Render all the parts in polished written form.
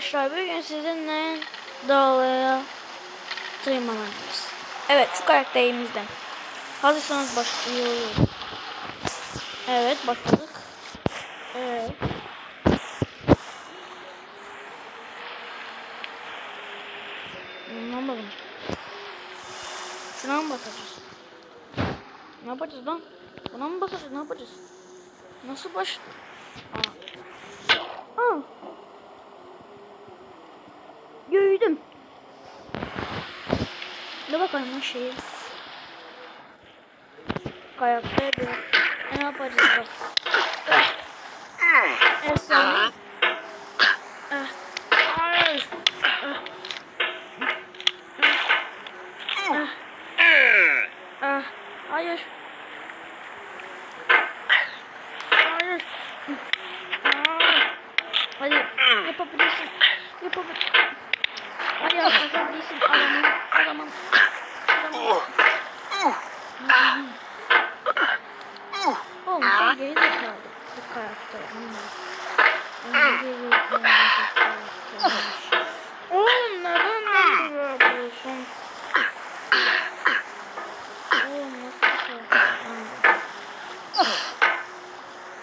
Arkadaşlar bugün sizinle dağlara tırmanacağız. Evet, şu karakterimizden. Hazırsanız başlıyoruz. Evet, başladık. Evet. Anlamadım. Şuna mı basacağız? Ne yapacağız lan? Buna mı basacağız? Ne yapacağız? Nasıl baş... Aa. Gördüm. Ne bakalım lan şeyi. Karakter diyor. Ne yapacağız bak. Efsane. Hayır. Hayır. Hayır. Hadi yapabilirsin. Yapabilirsin. Hadi yapabilirsin. Alamam. Oğlum sen geri zekalı bir karakter. Oğlum neden böyle yapıyorsun? Oğlum nasıl bir karakter?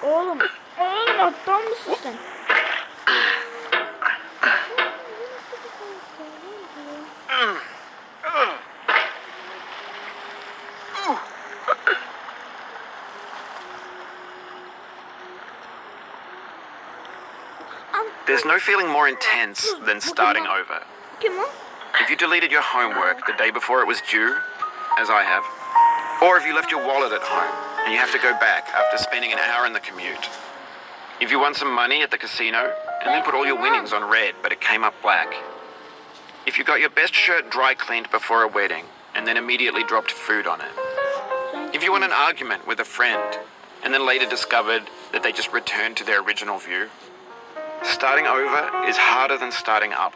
Oğlum aptal mısın sen? There's no feeling more intense than starting over. If you deleted your homework the day before it was due, as I have, or if you left your wallet at home and you have to go back after spending an hour in the commute. If you won some money at the casino and then put all your winnings on red but it came up black. If you got your best shirt dry cleaned before a wedding and then immediately dropped food on it. If you won an argument with a friend and then later discovered that they just returned to their original view. Starting over is harder than starting up.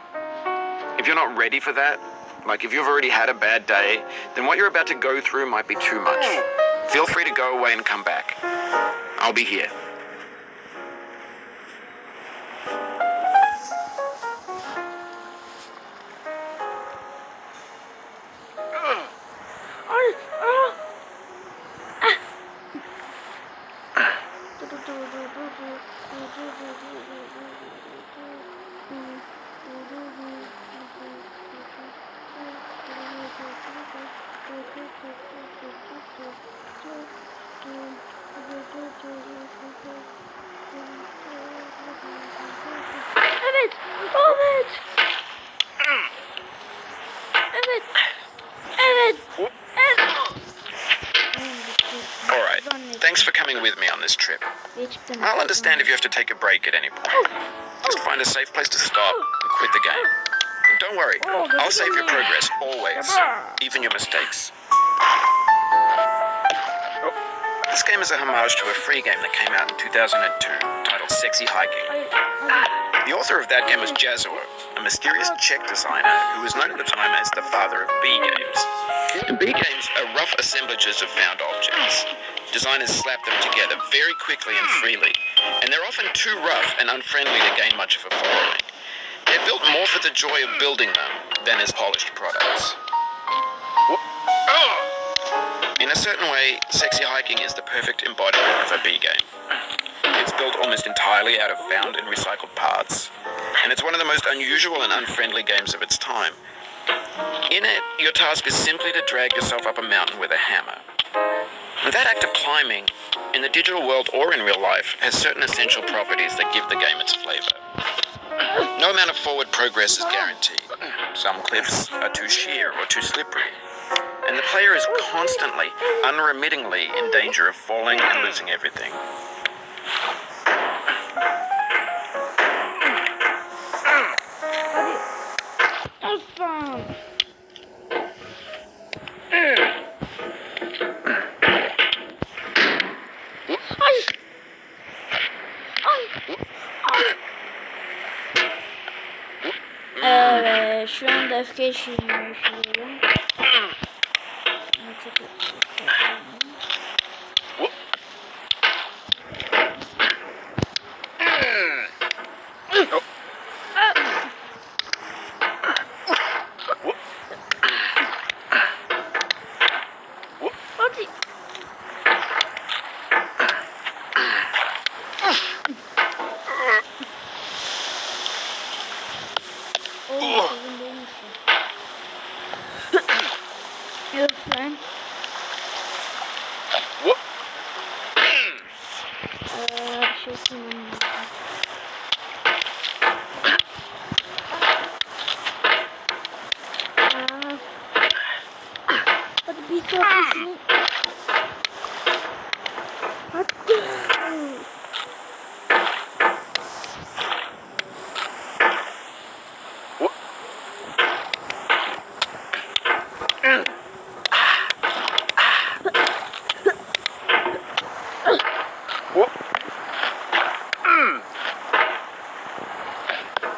If you're not ready for that, like if you've already had a bad day, then what you're about to go through might be too much. Feel free to go away and come back. I'll be here. Alright, thanks for coming with me on this trip. I'll understand if you have to take a break at any point. Just find a safe place to stop and quit the game. Don't worry, I'll save your progress, always, even your mistakes. This game is a homage to a free game that came out in 2002, titled Sexy Hiking. The author of that game was Jazuo, a mysterious Czech designer who was known at the time as the father of B games. B games are rough assemblages of found objects. Designers slap them together very quickly and freely, and they're often too rough and unfriendly to gain much of a following. They're built more for the joy of building them than as polished products. In a certain way, Sexy Hiking is the perfect embodiment of a B game. It's built almost entirely out of found and recycled parts, and it's one of the most unusual and unfriendly games of its time. In it, your task is simply to drag yourself up a mountain with a hammer. That act of climbing, in the digital world or in real life, has certain essential properties that give the game its flavor. No amount of forward progress is guaranteed. Some cliffs are too sheer or too slippery, and the player is constantly, unremittingly in danger of falling and losing everything. Evet, şu anda öfke yaşıyorum. Oğlum kızım değilmiş ya. Lütfen. Bir şey söyleyeyim. Hadi bir saat şunu. Hadi.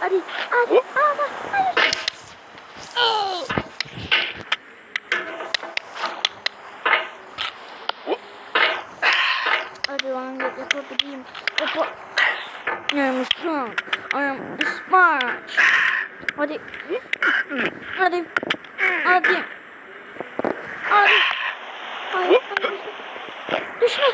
Hadi, hadi, ama, hadi. Hadi lan yapabileyim. I am strong. I am smart. Hadi. Hadi. Hadi. Hadi. Hayır. Düşme.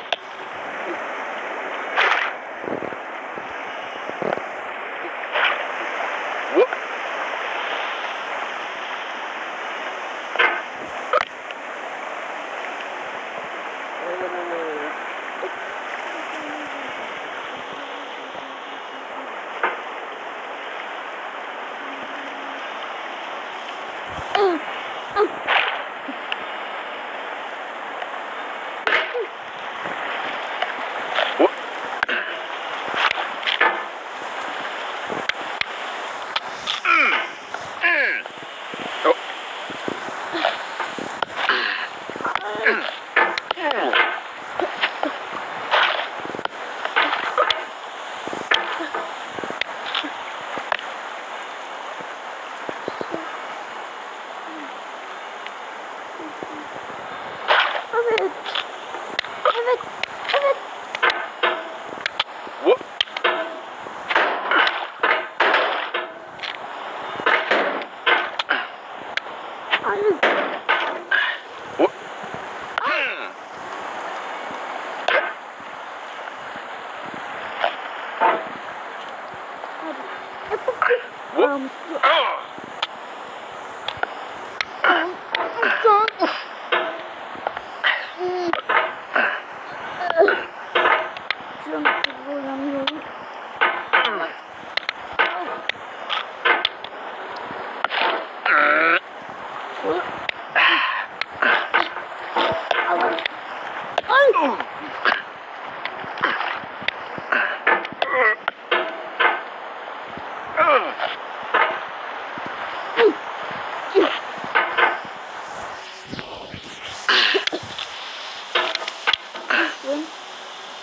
Evet. Evet. Evet. Hayır.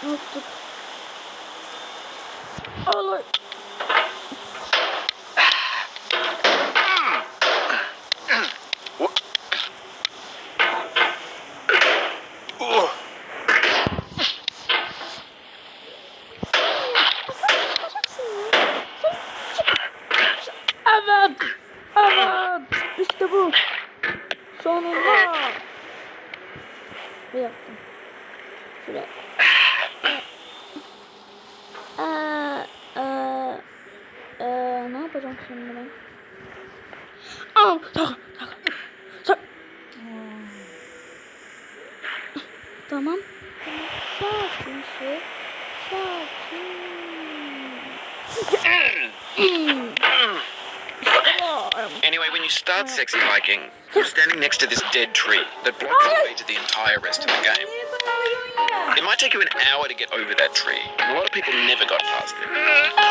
Unuttuk. Allah. Evet. Evet. İşte bu. Sonunda. Bir dakika. Şuraya. Ne yapacağım şimdi ben? Tamam. Sakin şey. Sakin. Anyway, when you start sexy hiking, you're standing next to this dead tree that blocks the way to the entire rest of the game. It might take you an hour to get over that tree, and a lot of people never got past it.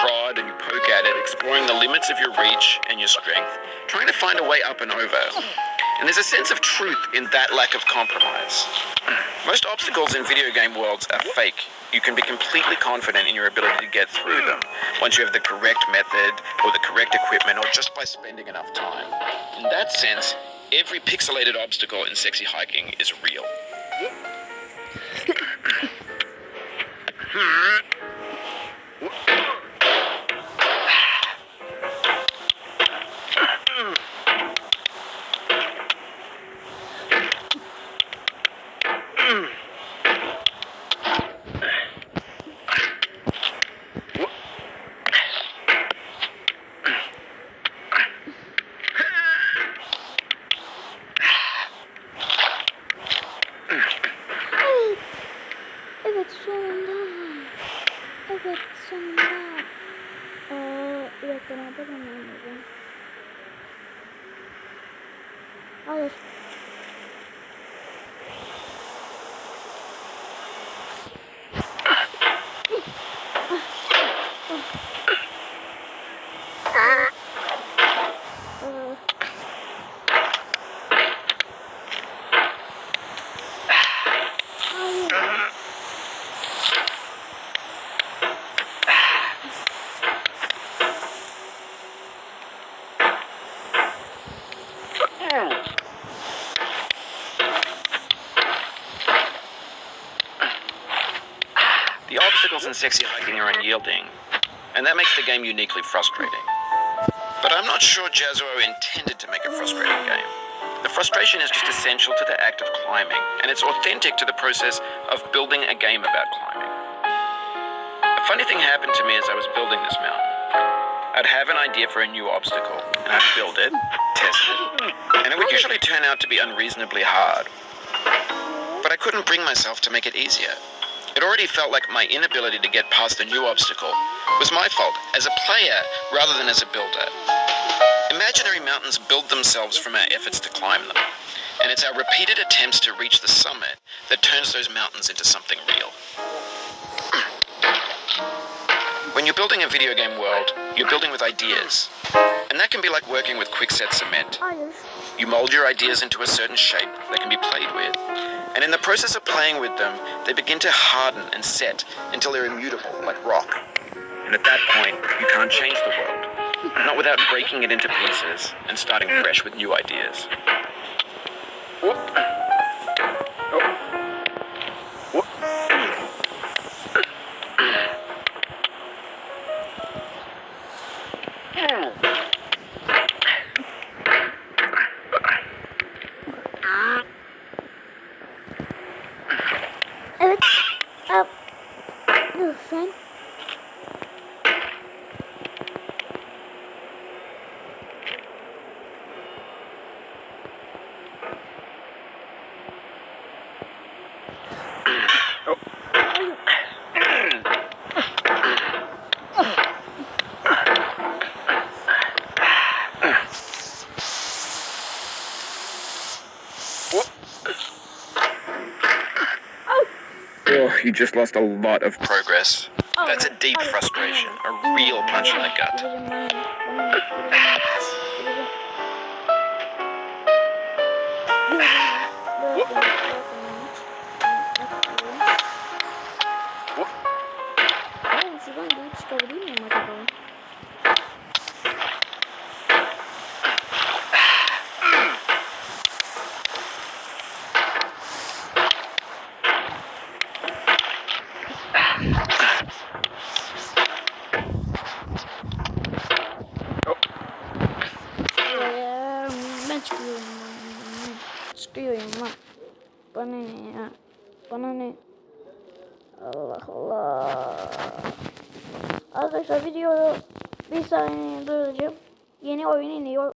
Prod and you poke at it, exploring the limits of your reach and your strength, trying to find a way up and over. And there's a sense of truth in that lack of compromise. Most obstacles in video game worlds are fake. You can be completely confident in your ability to get through them once you have the correct method or the correct equipment or just by spending enough time. In that sense, every pixelated obstacle in sexy hiking is real. Hayır. The obstacles in sexy hiking are unyielding, and that makes the game uniquely frustrating. But I'm not sure Jazzo intended to make a frustrating game. The frustration is just essential to the act of climbing, and it's authentic to the process of building a game about climbing. A funny thing happened to me as I was building this mountain. I'd have an idea for a new obstacle, and I'd build it, test it, and it would usually turn out to be unreasonably hard. But I couldn't bring myself to make it easier. It already felt like my inability to get past a new obstacle was my fault as a player rather than as a builder. Imaginary mountains build themselves from our efforts to climb them, and it's our repeated attempts to reach the summit that turns those mountains into something real. When you're building a video game world, you're building with ideas, and that can be like working with quickset cement. You mold your ideas into a certain shape that can be played with, and in the process of playing with them, they begin to harden and set until they're immutable, like rock. And at that point, you can't change the world, not without breaking it into pieces and starting fresh with new ideas. Evet. Lütfen. Oh, you just lost a lot of progress. That's a deep frustration, a real punch in the gut. Şuradan gelip çıkabilir miyim acaba? Ben çıkıyorum lan. Çıkıyorum lan. Bana ne ya? Bana ne? Allah Allah. Arkadaşlar videoyu bir saniye duracağım. Yeni oyun iniyor.